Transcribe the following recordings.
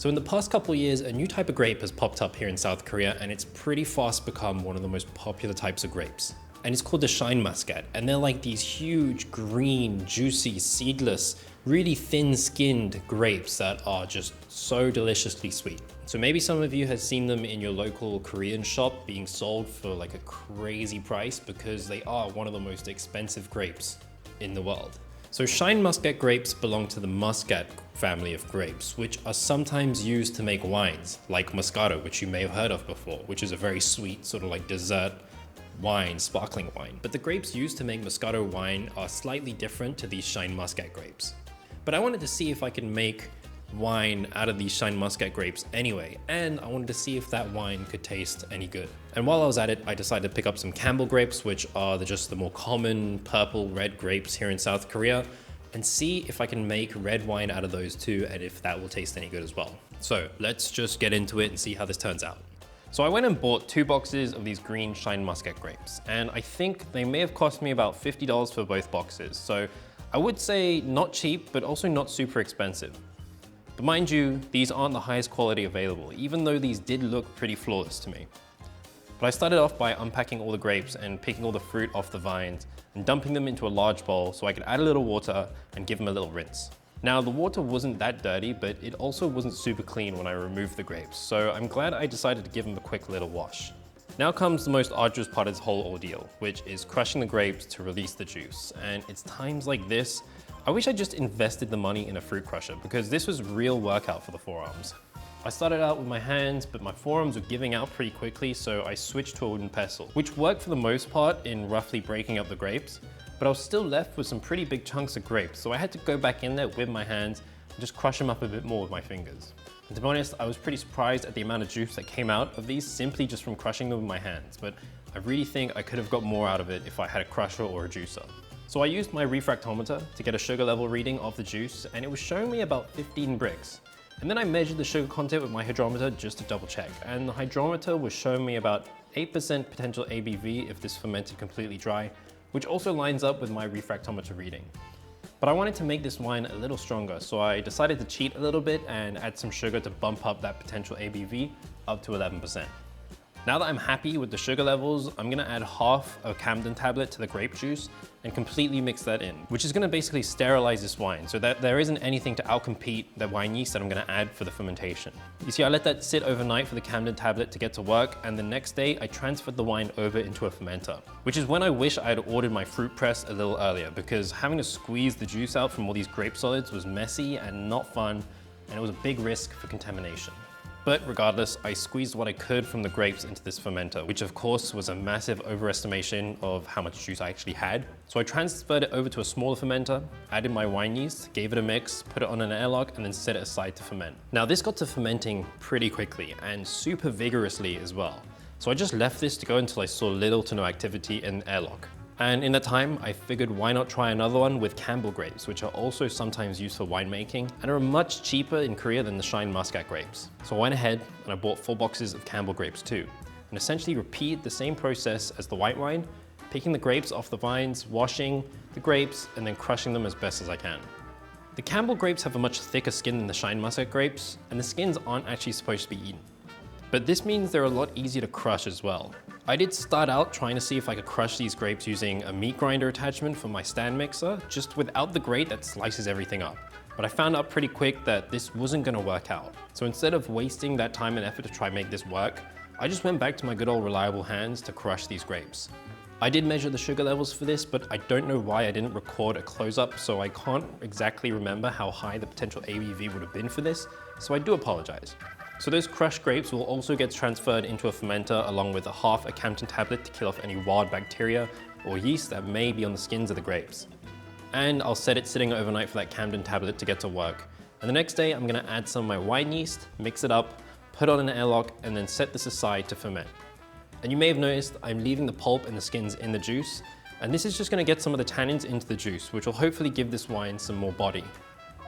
So in the past couple of years, a new type of grape has popped up here in South Korea, and it's pretty fast become one of the most popular types of grapes. And it's called the shine muscat, and they're like these huge, green, juicy, seedless, really thin-skinned grapes that are just so deliciously sweet. So maybe some of you have seen them in your local Korean shop being sold for like a crazy price because they are one of the most expensive grapes in the world. So shine muscat grapes belong to the Muscat family of grapes, which are sometimes used to make wines, like Moscato, which you may have heard of before, which is a very sweet, sort of like dessert wine, sparkling wine. But the grapes used to make Moscato wine are slightly different to these shine muscat grapes. But I wanted to see if I can make wine out of these shine muscat grapes anyway, and I wanted to see if that wine could taste any good. And while I was at it, I decided to pick up some Campbell grapes, which are just the more common purple red grapes here in South Korea, and see if I can make red wine out of those too, and if that will taste any good as well. So let's just get into it and see how this turns out. So I went and bought 2 boxes of these green shine muscat grapes, and I think they may have cost me about $50 for both boxes. So I would say not cheap, but also not super expensive. But mind you, these aren't the highest quality available, even though these did look pretty flawless to me. But I started off by unpacking all the grapes and picking all the fruit off the vines and dumping them into a large bowl so I could add a little water and give them a little rinse. Now the water wasn't that dirty, but it also wasn't super clean when I removed the grapes, so I'm glad I decided to give them a quick little wash. Now comes the most arduous part of this whole ordeal, which is crushing the grapes to release the juice. And it's times like this I wish I just invested the money in a fruit crusher, because this was real workout for the forearms. I started out with my hands, but my forearms were giving out pretty quickly, so I switched to a wooden pestle, which worked for the most part in roughly breaking up the grapes, but I was still left with some pretty big chunks of grapes, so I had to go back in there with my hands and just crush them up a bit more with my fingers. And to be honest, I was pretty surprised at the amount of juice that came out of these simply just from crushing them with my hands, but I really think I could have got more out of it if I had a crusher or a juicer. So I used my refractometer to get a sugar level reading of the juice, and it was showing me about 15 bricks. And then I measured the sugar content with my hydrometer just to double check, and the hydrometer was showing me about 8% potential ABV if this fermented completely dry, which also lines up with my refractometer reading. But I wanted to make this wine a little stronger, so I decided to cheat a little bit and add some sugar to bump up that potential ABV up to 11%. Now that I'm happy with the sugar levels, I'm gonna add half a Camden tablet to the grape juice and completely mix that in, which is gonna basically sterilize this wine so that there isn't anything to outcompete the wine yeast that I'm gonna add for the fermentation. You see, I let that sit overnight for the Camden tablet to get to work, and the next day I transferred the wine over into a fermenter, which is when I wish I had ordered my fruit press a little earlier, because having to squeeze the juice out from all these grape solids was messy and not fun, and it was a big risk for contamination. But regardless, I squeezed what I could from the grapes into this fermenter, which of course was a massive overestimation of how much juice I actually had. So I transferred it over to a smaller fermenter, added my wine yeast, gave it a mix, put it on an airlock, and then set it aside to ferment. Now this got to fermenting pretty quickly and super vigorously as well. So I just left this to go until I saw little to no activity in the airlock. And in that time, I figured why not try another one with Campbell grapes, which are also sometimes used for winemaking and are much cheaper in Korea than the shine muscat grapes. So I went ahead and I bought 4 boxes of Campbell grapes too, and essentially repeat the same process as the white wine, picking the grapes off the vines, washing the grapes, and then crushing them as best as I can. The Campbell grapes have a much thicker skin than the shine muscat grapes, and the skins aren't actually supposed to be eaten. But this means they're a lot easier to crush as well. I did start out trying to see if I could crush these grapes using a meat grinder attachment for my stand mixer, just without the grate that slices everything up. But I found out pretty quick that this wasn't gonna work out. So instead of wasting that time and effort to try and make this work, I just went back to my good old reliable hands to crush these grapes. I did measure the sugar levels for this, but I don't know why I didn't record a close-up, so I can't exactly remember how high the potential ABV would have been for this, so I do apologize. So those crushed grapes will also get transferred into a fermenter along with half a Camden tablet to kill off any wild bacteria or yeast that may be on the skins of the grapes. And I'll set it sitting overnight for that Camden tablet to get to work. And the next day I'm gonna add some of my wine yeast, mix it up, put it on an airlock, and then set this aside to ferment. And you may have noticed I'm leaving the pulp and the skins in the juice, and this is just gonna get some of the tannins into the juice, which will hopefully give this wine some more body.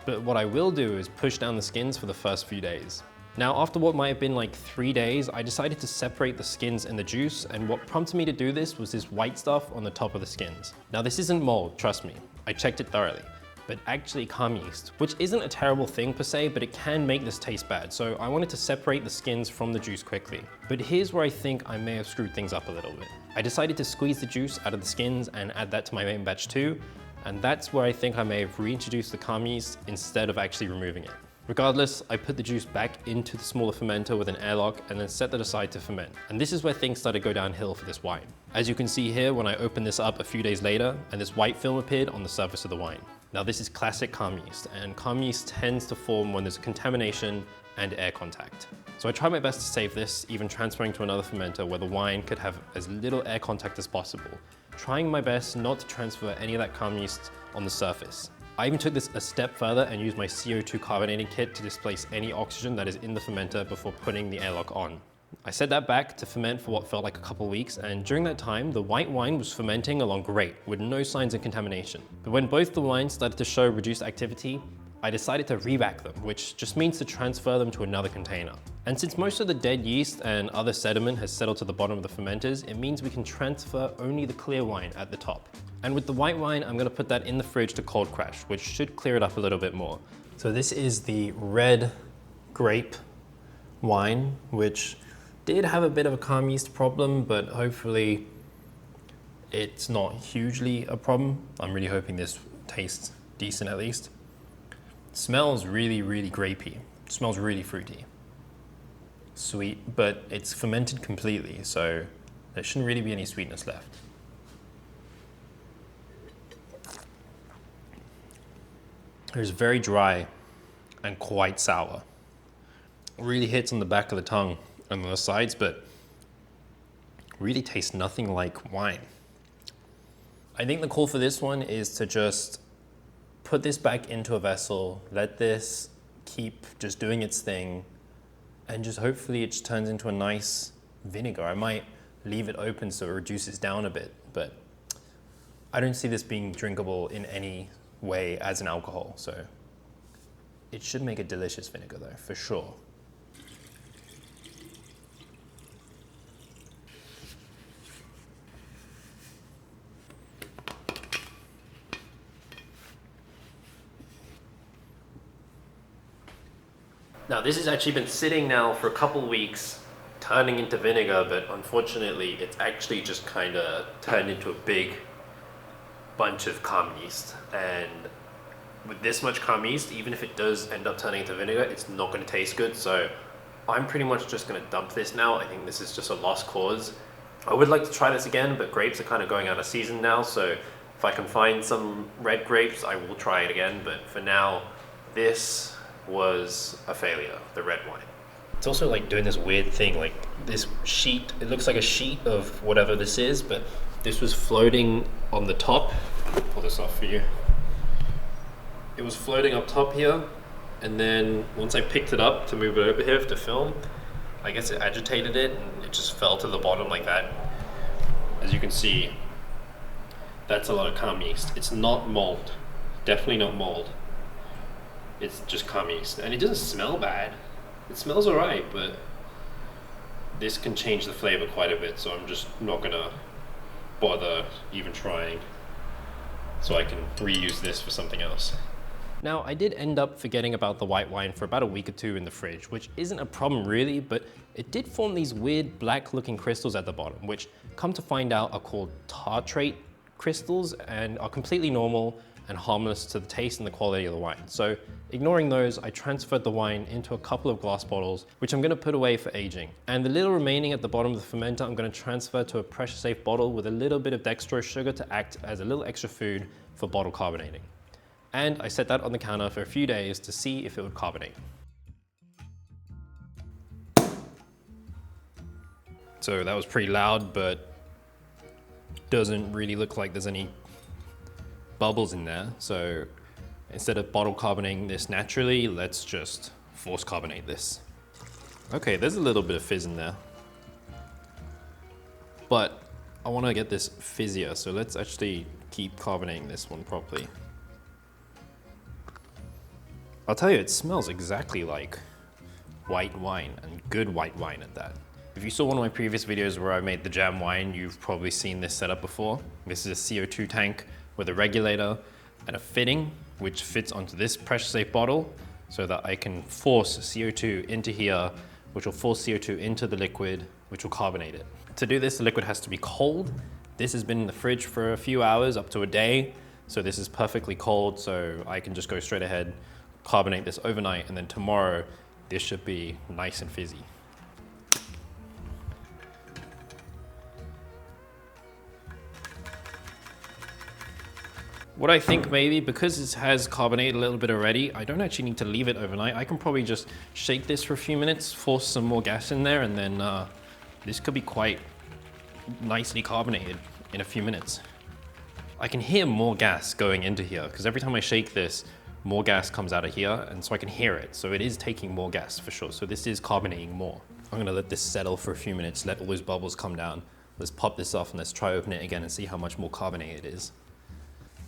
But what I will do is push down the skins for the first few days. Now, after what might have been like 3 days, I decided to separate the skins and the juice, and what prompted me to do this was this white stuff on the top of the skins. Now, this isn't mold, trust me. I checked it thoroughly. but actually calm yeast, which isn't a terrible thing per se, but it can make this taste bad. So I wanted to separate the skins from the juice quickly. But here's where I think I may have screwed things up a little bit. I decided to squeeze the juice out of the skins and add that to my main batch too, and that's where I think I may have reintroduced the calm yeast instead of actually removing it. Regardless, I put the juice back into the smaller fermenter with an airlock and then set that aside to ferment. And this is where things started to go downhill for this wine. As you can see here, when I opened this up a few days later, and this white film appeared on the surface of the wine. Now this is classic calm yeast, and calm yeast tends to form when there's contamination and air contact. So I tried my best to save this, even transferring to another fermenter where the wine could have as little air contact as possible, trying my best not to transfer any of that calm yeast on the surface. I even took this a step further and used my CO2 carbonating kit to displace any oxygen that is in the fermenter before putting the airlock on. I set that back to ferment for what felt like a couple weeks, and during that time, the white wine was fermenting along great, with no signs of contamination. But when both the wines started to show reduced activity, I decided to revac them, which just means to transfer them to another container. And since most of the dead yeast and other sediment has settled to the bottom of the fermenters, it means we can transfer only the clear wine at the top. And with the white wine, I'm gonna put that in the fridge to cold crash, which should clear it up a little bit more. So this is the red grape wine, which did have a bit of a calm yeast problem, but hopefully it's not hugely a problem. I'm really hoping this tastes decent at least. It smells really, really grapey. It smells really fruity. Sweet, but it's fermented completely, so there shouldn't really be any sweetness left. It's very dry and quite sour. It really hits on the back of the tongue and on the sides, but really tastes nothing like wine. I think the call for this one is to just put this back into a vessel, let this keep just doing its thing, and just hopefully it just turns into a nice vinegar. I might leave it open so it reduces down a bit, but I don't see this being drinkable in any way as an alcohol, so it should make a delicious vinegar though, for sure. Now this has actually been sitting now for a couple weeks, turning into vinegar, but unfortunately it's actually just kind of turned into a big bunch of calm yeast. And with this much calm yeast, even if it does end up turning into vinegar, it's not going to taste good. So I'm pretty much just going to dump this now. I think this is just a lost cause. I would like to try this again, but grapes are kind of going out of season now. So if I can find some red grapes, I will try it again. But for now, this was a failure, the red wine. It's also like doing this weird thing, like this sheet, it looks like a sheet of whatever this is, but this was floating on the top. I'll pull this off for you. It was floating up top here, and then once I picked it up to move it over here to film, I guess it agitated it and it just fell to the bottom like that. As you can see, that's a lot of calm yeast. It's not mold, definitely not mold. It's just calm yeast, and it doesn't smell bad. It smells alright, but this can change the flavor quite a bit, so I'm just not gonna bother even trying, so I can reuse this for something else. Now, I did end up forgetting about the white wine for about a week or two in the fridge, which isn't a problem really, but it did form these weird black looking crystals at the bottom, which come to find out are called tartrate crystals and are completely normal and harmless to the taste and the quality of the wine. So ignoring those, I transferred the wine into a couple of glass bottles, which I'm gonna put away for aging. And the little remaining at the bottom of the fermenter, I'm gonna transfer to a pressure safe bottle with a little bit of dextrose sugar to act as a little extra food for bottle carbonating. And I set that on the counter for a few days to see if it would carbonate. So that was pretty loud, but doesn't really look like there's any bubbles in there. So instead of bottle carbonating this naturally, let's just force carbonate this. Okay, there's a little bit of fizz in there, but I want to get this fizzier, so let's actually keep carbonating this one properly. I'll tell you, it smells exactly like white wine, and good white wine at that. If you saw one of my previous videos where I made the jam wine, you've probably seen this setup before. This is a CO2 tank with a regulator and a fitting which fits onto this pressure safe bottle so that I can force CO2 into here, which will force CO2 into the liquid, which will carbonate it. To do this, the liquid has to be cold. This has been in the fridge for a few hours, up to a day. So this is perfectly cold, so I can just go straight ahead, carbonate this overnight, and then tomorrow, this should be nice and fizzy. What I think maybe, because it has carbonated a little bit already, I don't actually need to leave it overnight. I can probably just shake this for a few minutes, force some more gas in there, and then this could be quite nicely carbonated in a few minutes. I can hear more gas going into here, because every time I shake this, more gas comes out of here, and so I can hear it. So it is taking more gas for sure. So this is carbonating more. I'm gonna let this settle for a few minutes, let all those bubbles come down. Let's pop this off and let's try open it again and see how much more carbonated it is.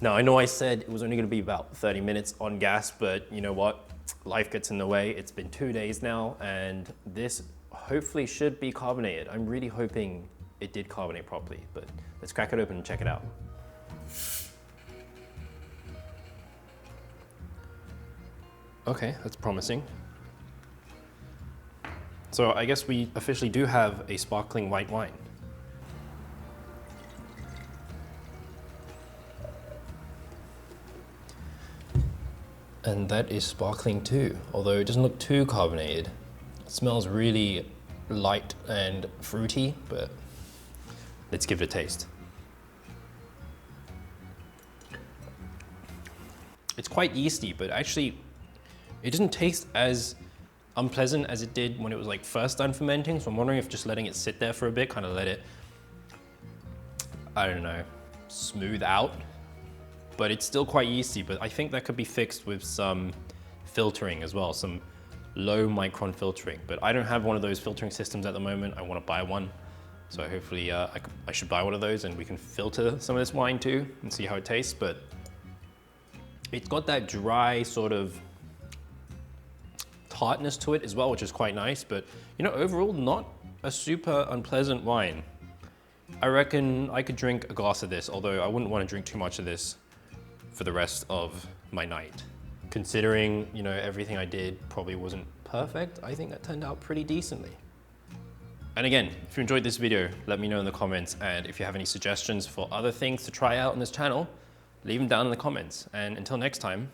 Now, I know I said it was only gonna be about 30 minutes on gas, but you know what? Life gets in the way. It's been 2 days now, and this hopefully should be carbonated. I'm really hoping it did carbonate properly, but let's crack it open and check it out. Okay, that's promising. So I guess we officially do have a sparkling white wine. And that is sparkling too, although it doesn't look too carbonated. It smells really light and fruity, but let's give it a taste. It's quite yeasty, but actually it doesn't taste as unpleasant as it did when it was like first done fermenting. So I'm wondering if just letting it sit there for a bit, kind of let it, I don't know, smooth out. But it's still quite yeasty, but I think that could be fixed with some filtering as well, some low micron filtering. But I don't have one of those filtering systems at the moment. I want to buy one. So hopefully I should buy one of those and we can filter some of this wine too and see how it tastes. But it's got that dry sort of tartness to it as well, which is quite nice. But you know, overall, not a super unpleasant wine. I reckon I could drink a glass of this, although I wouldn't want to drink too much of this for the rest of my night. Considering, you know, everything I did probably wasn't perfect, I think that turned out pretty decently. And again, if you enjoyed this video, let me know in the comments, and if you have any suggestions for other things to try out on this channel, leave them down in the comments. And until next time,